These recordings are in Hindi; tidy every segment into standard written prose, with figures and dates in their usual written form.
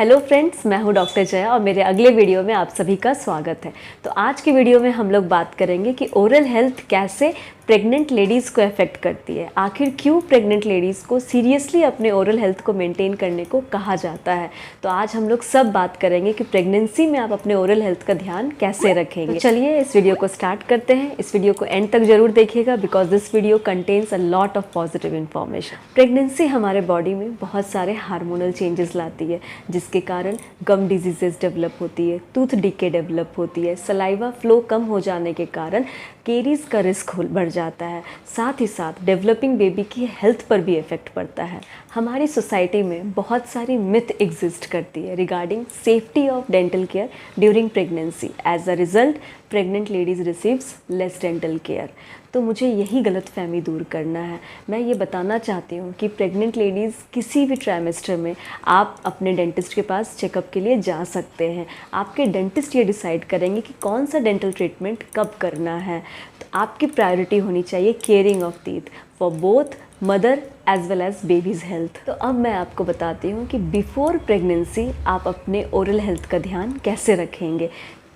हेलो फ्रेंड्स, मैं हूं डॉक्टर जया और मेरे अगले वीडियो में आप सभी का स्वागत है। तो आज की वीडियो में हम लोग बात करेंगे कि ओरल हेल्थ कैसे प्रेग्नेंट लेडीज़ को अफेक्ट करती है। आखिर क्यों प्रेग्नेंट लेडीज़ को सीरियसली अपने ओरल हेल्थ को मेंटेन करने को कहा जाता है। तो आज हम लोग सब बात करेंगे कि प्रेगनेंसी में आप अपने ओरल हेल्थ का ध्यान कैसे रखेंगे। तो चलिए इस वीडियो को स्टार्ट करते हैं। इस वीडियो को एंड तक जरूर देखिएगा because this video contains a lot of positive information. Pregnancy हमारे बॉडी में बहुत सारे हार्मोनल चेंजेस लाती है जिसके कारण गम डिजीजेस डेवलप होती है, टूथ डिके डेवलप होती है, सलाइवा फ्लो कम हो जाने के कारण केरीज का रिस्क बढ़ जाता है। साथ ही साथ डेवलपिंग बेबी की हेल्थ पर भी इफेक्ट पड़ता है। हमारी सोसाइटी में बहुत सारी मिथ एग्जिस्ट करती है regarding safety of dental care during pregnancy. As a result pregnant ladies receives less dental care. तो मुझे यही गलतफहमी दूर करना है। मैं ये बताना चाहती हूँ कि प्रेग्नेंट लेडीज़ किसी भी ट्राइमेस्टर में आप अपने डेंटिस्ट के पास चेकअप के लिए जा सकते हैं। आपके डेंटिस्ट ये डिसाइड करेंगे कि कौन सा डेंटल ट्रीटमेंट कब करना है। तो आपकी प्रायोरिटी होनी चाहिए caring of teeth for both mother as well as baby's health. तो अब मैं आपको बताती हूँ कि बिफोर प्रेगनेंसी आप अपने ओरल हेल्थ का ध्यान कैसे रखेंगे।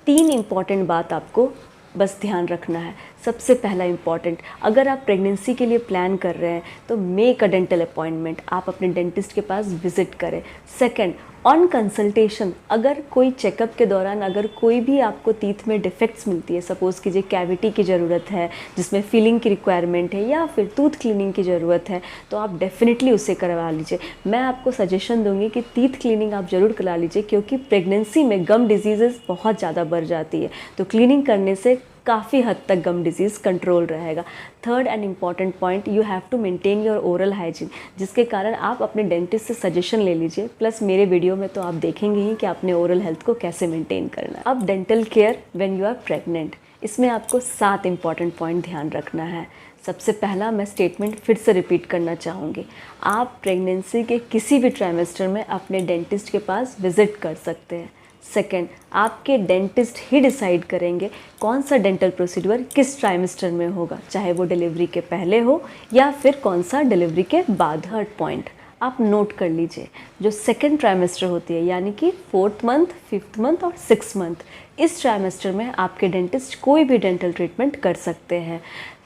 3 इम्पॉर्टेंट बात आपको बस ध्यान रखना है। सबसे पहला इम्पॉर्टेंट, अगर आप प्रेगनेंसी के लिए प्लान कर रहे हैं तो मेक अ डेंटल अपॉइंटमेंट, आप अपने डेंटिस्ट के पास विजिट करें। सेकंड, ऑन कंसल्टेशन अगर कोई चेकअप के दौरान अगर कोई भी आपको टीथ में डिफेक्ट्स मिलती है, सपोज़ कीजिए कैविटी की ज़रूरत है जिसमें फिलिंग की रिक्वायरमेंट है या फिर टूथ क्लीनिंग की ज़रूरत है, तो आप डेफिनेटली उसे करवा लीजिए। मैं आपको सजेशन दूंगी कि टीथ क्लीनिंग आप ज़रूर करा लीजिए क्योंकि प्रेगनेंसी में गम डिजीज़ बहुत ज़्यादा बढ़ जाती है। तो क्लीनिंग करने से काफ़ी हद तक गम डिजीज़ कंट्रोल रहेगा। Third and important point, you have to maintain your oral hygiene, जिसके कारण आप अपने डेंटिस्ट से सजेशन ले लीजिए। प्लस मेरे वीडियो में तो आप देखेंगे ही कि आपने ओरल हेल्थ को कैसे मेंटेन करना है। अब dental care when you are pregnant, इसमें आपको 7 इम्पॉर्टेंट पॉइंट ध्यान रखना है। सबसे पहला मैं स्टेटमेंट फिर से रिपीट करना चाहूँगी, आप प्रेगनेंसी के किसी भी ट्राइमेस्टर में अपने डेंटिस्ट के पास विजिट कर सकते हैं। सेकेंड, आपके डेंटिस्ट ही डिसाइड करेंगे कौन सा डेंटल प्रोसीड्यूर किस ट्राइमेस्टर में होगा, चाहे वो डिलीवरी के पहले हो या फिर कौन सा डिलीवरी के बाद। थर्ड पॉइंट आप नोट कर लीजिए, जो सेकेंड ट्राइमेस्टर होती है यानी कि 4th मंथ, 5th मंथ और 6th मंथ, इस ट्राइमेस्टर में आपके डेंटिस्ट कोई भी डेंटल ट्रीटमेंट कर सकते हैं,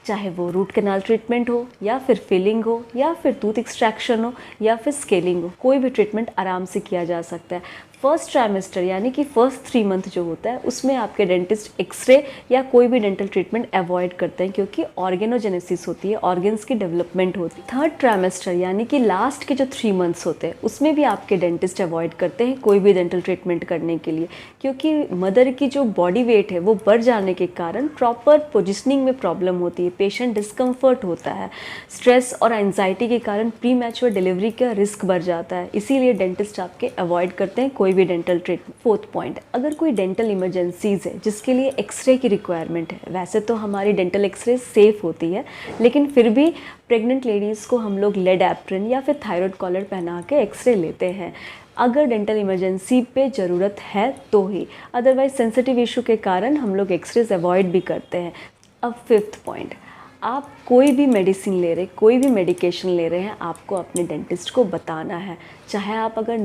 चाहे वो रूट कैनाल ट्रीटमेंट हो या फिर फिलिंग हो या फिर टूथ एक्सट्रैक्शन हो या फिर स्केलिंग हो, कोई भी ट्रीटमेंट आराम से किया जा सकता है। फर्स्ट ट्राइमेस्टर यानी कि फर्स्ट 3 मंथ जो होता है उसमें आपके डेंटिस्ट एक्सरे या कोई भी डेंटल ट्रीटमेंट अवॉइड करते हैं क्योंकि ऑर्गेनोजेनेसिस होती है, ऑर्गन्स की डेवलपमेंट होती है। थर्ड ट्राइमेस्टर यानी कि लास्ट के जो 3 मंथ्स होते हैं उसमें भी आपके डेंटिस्ट अवॉइड करते हैं कोई भी डेंटल ट्रीटमेंट करने के लिए, क्योंकि मदर की जो बॉडी वेट है वो बढ़ जाने के कारण प्रॉपर पोजिशनिंग में प्रॉब्लम होती है, पेशेंट डिस्कम्फर्ट होता है, स्ट्रेस और एंजाइटी के कारण प्री मैच्योर डिलीवरी का रिस्क बढ़ जाता है, इसीलिए डेंटिस्ट आपके अवॉइड करते हैं कोई भी डेंटल ट्रीटमेंट। फोर्थ पॉइंट, अगर कोई डेंटल इमरजेंसीज है जिसके लिए एक्सरे की रिक्वायरमेंट है, वैसे तो हमारी डेंटल एक्सरे सेफ होती है लेकिन फिर भी प्रेग्नेंट लेडीज़ को हम लोग लेड एप्रन या फिर थायराइड कॉलर पहना के एक्सरे लेते हैं अगर डेंटल इमरजेंसी पे ज़रूरत है तो ही, अदरवाइज सेंसिटिव इशू के कारण हम लोग एक्सरेज अवॉइड भी करते हैं। अब 5th पॉइंट, आप कोई भी मेडिसिन ले रहे, कोई भी मेडिकेशन ले रहे हैं, आपको अपने डेंटिस्ट को बताना है। चाहे आप अगर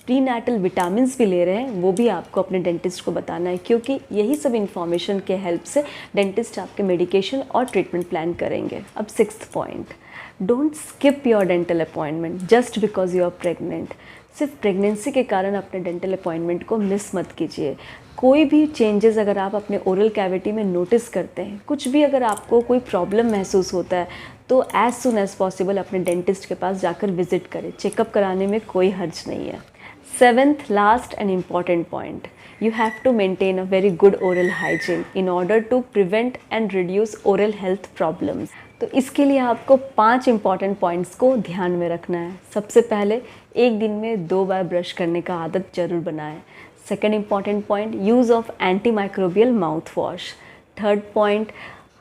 प्रीनैटल विटामिन्स भी ले रहे हैं वो भी आपको अपने डेंटिस्ट को बताना है, क्योंकि यही सब इन्फॉर्मेशन के हेल्प से डेंटिस्ट आपके मेडिकेशन और ट्रीटमेंट प्लान करेंगे। अब 6th point, don't skip your dental appointment just because you are pregnant. सिर्फ प्रेगनेंसी के कारण अपने डेंटल अपॉइंटमेंट को मिस मत कीजिए। कोई भी चेंजेस अगर आप अपने ओरल कैविटी में नोटिस करते हैं, कुछ भी अगर आपको कोई प्रॉब्लम महसूस होता है तो एज सुन एज पॉसिबल अपने डेंटिस्ट के पास जाकर विजिट करें, चेकअप कराने में कोई हर्ज नहीं है। 7th last and important point, you have to maintain a very good oral hygiene in order to prevent and reduce oral health problems। तो इसके लिए आपको 5 इंपॉर्टेंट पॉइंट्स को ध्यान में रखना है। सबसे पहले, एक दिन में 2 बार ब्रश करने का आदत जरूर बनाएं। Second important point, use of antimicrobial mouthwash. Third point,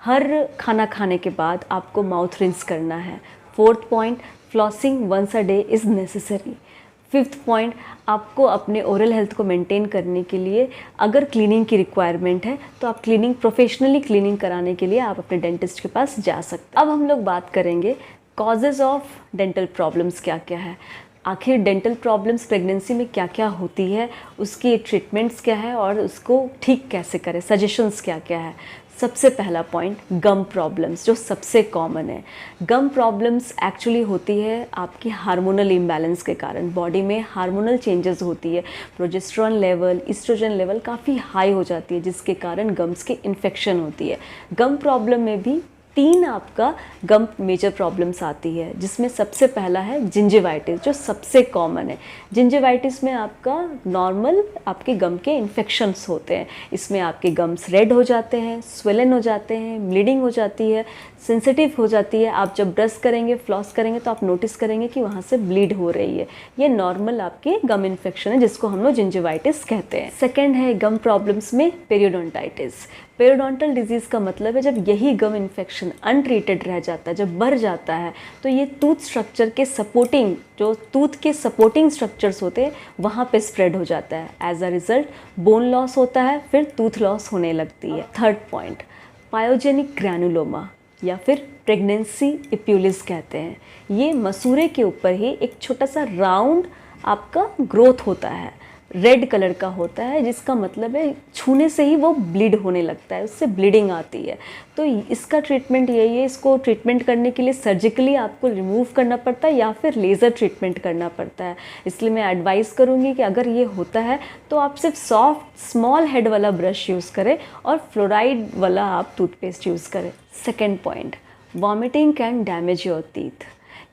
हर खाना खाने के बाद आपको माउथ रिंस करना है। 4th point, flossing once a day is necessary. 5th point, आपको अपने ओरल हेल्थ को मेंटेन करने के लिए अगर क्लीनिंग की रिक्वायरमेंट है तो आप प्रोफेशनली क्लीनिंग कराने के लिए आप अपने डेंटिस्ट के पास जा सकते हैं। अब हम लोग बात करेंगे कॉजेज़ ऑफ डेंटल प्रॉब्लम्स क्या क्या है। आखिर डेंटल प्रॉब्लम्स प्रेगनेंसी में क्या क्या होती है, उसकी ट्रीटमेंट्स क्या है और उसको ठीक कैसे करें, सजेशंस क्या क्या है। सबसे पहला पॉइंट, गम प्रॉब्लम्स, जो सबसे कॉमन है। गम प्रॉब्लम्स एक्चुअली होती है आपकी हार्मोनल इम्बैलेंस के कारण। बॉडी में हार्मोनल चेंजेस होती है, प्रोजेस्टेरॉन लेवल, ईस्ट्रोजन लेवल काफ़ी हाई हो जाती है, जिसके कारण गम्स की इन्फेक्शन होती है। गम प्रॉब्लम में भी 3 आपका गम मेजर प्रॉब्लम्स आती है, जिसमें सबसे पहला है जिंजिवाइटिस, जो सबसे कॉमन है। जिंजिवाइटिस में आपका नॉर्मल आपके गम के इन्फेक्शंस होते हैं। इसमें आपके गम्स रेड हो जाते हैं, स्वेलन हो जाते हैं, ब्लीडिंग हो जाती है, सेंसिटिव हो जाती है। आप जब ब्रश करेंगे, फ्लॉस करेंगे तो आप नोटिस करेंगे कि वहाँ से ब्लीड हो रही है। ये नॉर्मल आपके गम इन्फेक्शन है, जिसको हम लोग जिंजिवाइटिस कहते हैं। सेकेंड है गम प्रॉब्लम्स में पेरियोडोंटाइटिस। पेरियोडोंटल डिजीज़ का मतलब है जब यही गम इन्फेक्शन अनट्रीटेड रह जाता है, जब बढ़ जाता है, तो ये टूथ स्ट्रक्चर के सपोर्टिंग, जो टूथ के सपोर्टिंग स्ट्रक्चर्स होते हैं, वहाँ पे स्प्रेड हो जाता है। As a result bone loss होता है, फिर टूथ लॉस होने लगती है। थर्ड पॉइंट, पायोजेनिक ग्रैनुलोमा या फिर प्रेगनेंसी इप्यूलिस कहते हैं। ये मसूरे के ऊपर ही एक छोटा सा राउंड आपका ग्रोथ होता है, रेड कलर का होता है, जिसका मतलब है छूने से ही वो ब्लीड होने लगता है, उससे ब्लीडिंग आती है। तो इसका ट्रीटमेंट यही है। इसको ट्रीटमेंट करने के लिए सर्जिकली आपको रिमूव करना पड़ता है या फिर लेज़र ट्रीटमेंट करना पड़ता है। इसलिए मैं एडवाइस करूँगी कि अगर ये होता है तो आप सिर्फ सॉफ्ट स्मॉल हेड वाला ब्रश यूज़ करें और फ्लोराइड वाला आप टूथपेस्ट यूज़ करें। Second point, vomiting can damage your teeth.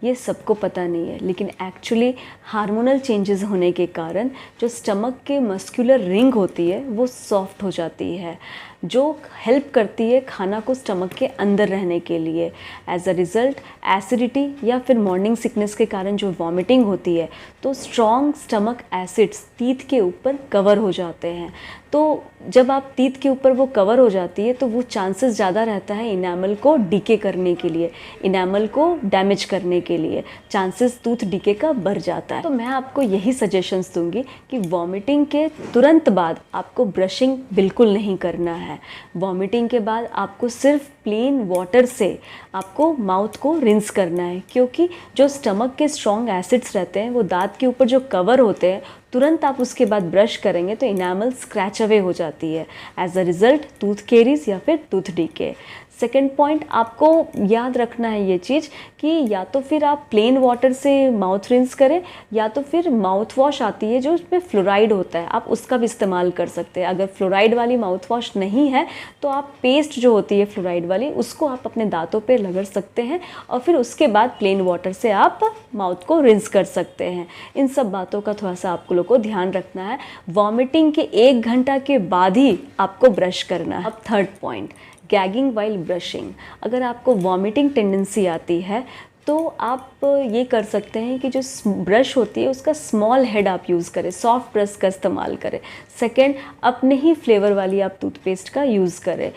ये सबको पता नहीं है, लेकिन एक्चुअली हार्मोनल चेंजेस होने के कारण जो स्टमक के मस्कुलर रिंग होती है वो सॉफ्ट हो जाती है, जो हेल्प करती है खाना को स्टमक के अंदर रहने के लिए। एज अ रिज़ल्ट एसिडिटी या फिर मॉर्निंग सिकनेस के कारण जो वॉमिटिंग होती है, तो स्ट्रॉन्ग स्टमक एसिड्स टीथ के ऊपर कवर हो जाते हैं। तो जब आप टीथ के ऊपर वो कवर हो जाती है तो वो चांसेस ज़्यादा रहता है इनामल को डीके करने के लिए, इनामल को डैमेज करने के लिए, चांसेस टूथ डीके का बढ़ जाता है। तो मैं आपको यही सजेशंस दूंगी कि वॉमिटिंग के तुरंत बाद आपको ब्रशिंग बिल्कुल नहीं करना है। वॉमिटिंग के बाद आपको सिर्फ प्लेन वाटर से आपको माउथ को रिंस करना है, क्योंकि जो स्टमक के स्ट्रॉन्ग एसिड्स रहते हैं वो दांत के ऊपर जो कवर होते हैं, तुरंत आप उसके बाद ब्रश करेंगे तो इनामल स्क्रैच अवे हो जाती है। As a result tooth caries या फिर टूथ डीके। सेकेंड पॉइंट, आपको याद रखना है ये चीज़ कि या तो फिर आप प्लेन वाटर से माउथ रिंस करें या तो फिर माउथ वॉश आती है जो उसमें फ्लोराइड होता है, आप उसका भी इस्तेमाल कर सकते हैं। अगर फ्लोराइड वाली माउथ वॉश नहीं है तो आप पेस्ट जो होती है फ्लोराइड वाली, उसको आप अपने दांतों पे रगड़ सकते हैं और फिर उसके बाद प्लेन वाटर से आप माउथ को रिंस कर सकते हैं। इन सब बातों का थोड़ा सा आपको लोग को ध्यान रखना है। वॉमिटिंग के 1 घंटा के बाद ही आपको ब्रश करना है। अब third point, gagging while brushing. अगर आपको वॉमिटिंग टेंडेंसी आती है तो आप ये कर सकते हैं कि जो ब्रश होती है उसका स्मॉल हेड आप यूज़ करें, सॉफ्ट ब्रश का इस्तेमाल करें। सेकेंड, अपने ही फ्लेवर वाली आप टूथपेस्ट का यूज़ करें।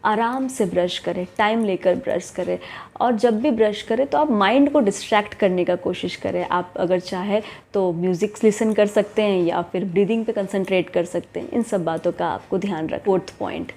आराम से ब्रश करें, टाइम लेकर ब्रश करें, और जब भी ब्रश करें तो आप माइंड को डिस्ट्रैक्ट करने का कोशिश करें। आप अगर चाहे तो म्यूज़िक लिसन कर सकते हैं या फिर ब्रीदिंग पे कंसंट्रेट कर सकते हैं। इन सब बातों का आपको ध्यान रखें। फोर्थ पॉइंट,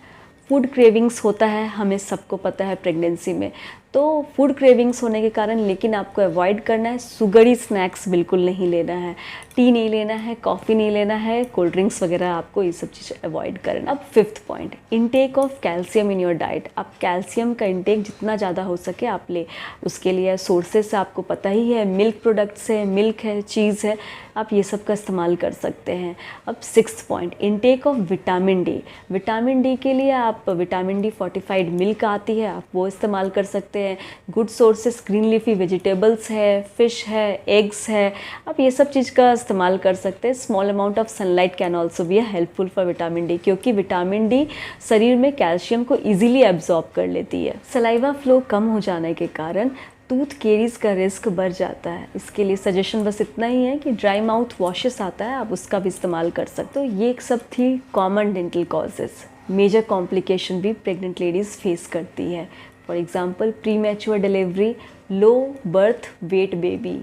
फूड क्रेविंग्स होता है, हमें सबको पता है प्रेगनेंसी में। तो फूड क्रेविंग्स होने के कारण लेकिन आपको अवॉइड करना है, सुगरी स्नैक्स बिल्कुल नहीं लेना है, टी नहीं लेना है, कॉफ़ी नहीं लेना है, कोल्ड ड्रिंक्स वगैरह आपको ये सब चीज़ अवॉइड करना। अब fifth point, intake of calcium in your diet. आप कैल्शियम का इनटेक जितना ज़्यादा हो सके आप ले। उसके लिए सोर्सेस आपको पता ही है, मिल्क प्रोडक्ट्स है, मिल्क है, चीज़ है, आप ये सब का इस्तेमाल कर सकते हैं। अब sixth point, intake of vitamin D. Vitamin D के लिए आप विटामिन डी फोर्टिफाइड मिल्क आती है, आप वो इस्तेमाल कर सकते हैं। Good sources green leafy vegetables है, फिश है, एग्स है, आप ये सब चीज़ का इस्तेमाल कर सकते हैं। Small amount of sunlight can also be helpful for vitamin D, क्योंकि विटामिन डी शरीर में कैल्शियम को ईजिली एब्जॉर्ब कर लेती है। सलाइवा फ्लो कम हो जाने के कारण टूथ केरीज का रिस्क बढ़ जाता है। इसके लिए सजेशन बस इतना ही है कि ड्राई माउथ वॉशेस आता है, आप उसका भी इस्तेमाल कर सकते हो। ये सब थी common dental causes. Major complication भी प्रेग्नेंट लेडीज़ फेस करती है। For example premature delivery, low birth weight baby.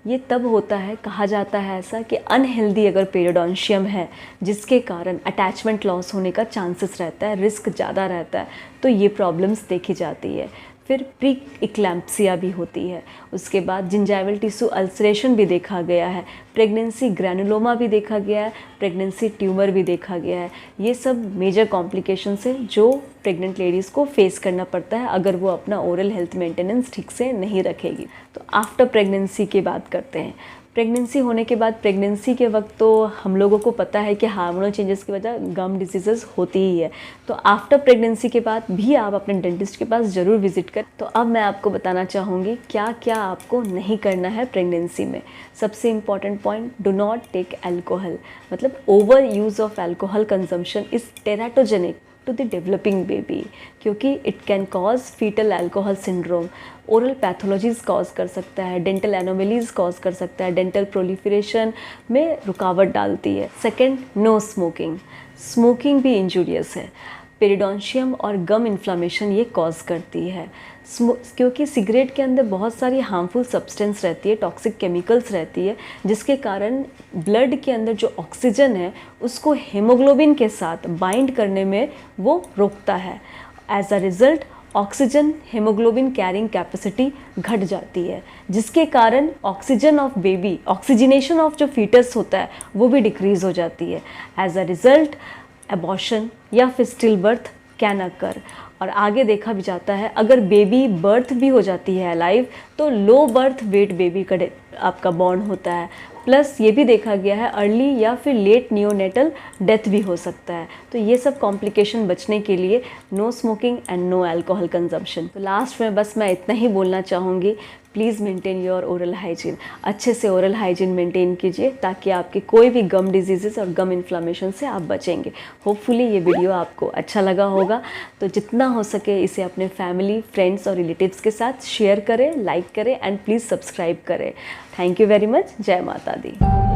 ये तब होता है, कहा जाता है ऐसा, कि अनहेल्दी अगर पेरियोडोंशियम है जिसके कारण अटैचमेंट लॉस होने का चांसेस रहता है, रिस्क ज़्यादा रहता है, तो ये प्रॉब्लम्स देखी जाती है। फिर प्री इक्लैम्प्सिया भी होती है, उसके बाद जिंजाइवल टिश्यू अल्सरेशन भी देखा गया है, प्रेगनेंसी ग्रैनुलोमा भी देखा गया है, प्रेगनेंसी ट्यूमर भी देखा गया है। ये सब मेजर कॉम्प्लिकेशंस हैं जो प्रेग्नेंट लेडीज़ को फेस करना पड़ता है अगर वो अपना ओरल हेल्थ मेंटेनेंस ठीक से नहीं रखेगी। तो आफ्टर प्रेगनेंसी की बात करते हैं। प्रेगनेंसी होने के बाद, प्रेगनेंसी के वक्त तो हम लोगों को पता है कि हार्मोनल चेंजेस की वजह गम डिजीज़ेस होती ही है, तो आफ्टर प्रेगनेंसी के बाद भी आप अपने डेंटिस्ट के पास ज़रूर विजिट करें। तो अब मैं आपको बताना चाहूँगी क्या क्या आपको नहीं करना है प्रेगनेंसी में। सबसे important point, do not take alcohol, मतलब overuse of alcohol consumption is teratogenic to the developing baby, क्योंकि it can cause foetal alcohol syndrome, oral pathologies cause कर सकता है, डेंटल एनोमलीज कॉज कर सकता है, डेंटल प्रोलिफरेशन में रुकावट डालती है। सेकेंड, नो स्मोकिंग, स्मोकिंग भी इंजूरियस है, पेरिडोन्शियम और गम इन्फ्लामेशन ये कॉज करती है, क्योंकि सिगरेट के अंदर बहुत सारी हार्मफुल सब्सटेंस रहती है, टॉक्सिक केमिकल्स रहती है, जिसके कारण ब्लड के अंदर जो ऑक्सीजन है उसको हेमोग्लोबिन के साथ बाइंड करने में वो रोकता है। As a result oxygen haemoglobin carrying capacity घट जाती है, जिसके कारण oxygen of baby, oxygenation of जो फीटस होता है वो भी डिक्रीज़ हो जाती है। एज अ रिज़ल्ट एबॉर्शन या फिर स्टिल बर्थ कैन अकर। और आगे देखा भी जाता है अगर बेबी बर्थ भी हो जाती है अलाइव तो लो बर्थ वेट बेबी का आपका बॉर्न होता है, प्लस ये भी देखा गया है अर्ली या फिर लेट नियोनेटल डेथ भी हो सकता है। तो ये सब कॉम्प्लिकेशन बचने के लिए no smoking and no alcohol consumption. तो लास्ट में बस मैं इतना ही बोलना चाहूँगी, please maintain your oral hygiene. अच्छे से ओरल हाइजीन मेंटेन कीजिए ताकि आपके कोई भी गम डिजीज़ेस और गम इन्फ्लामेशन से आप बचेंगे। होपफुली ये वीडियो आपको अच्छा लगा होगा, तो जितना हो सके इसे अपने फैमिली, फ्रेंड्स और रिलेटिव्स के साथ शेयर करें, लाइक करें एंड प्लीज़ सब्सक्राइब करें। Thank you very much. जय माता दी।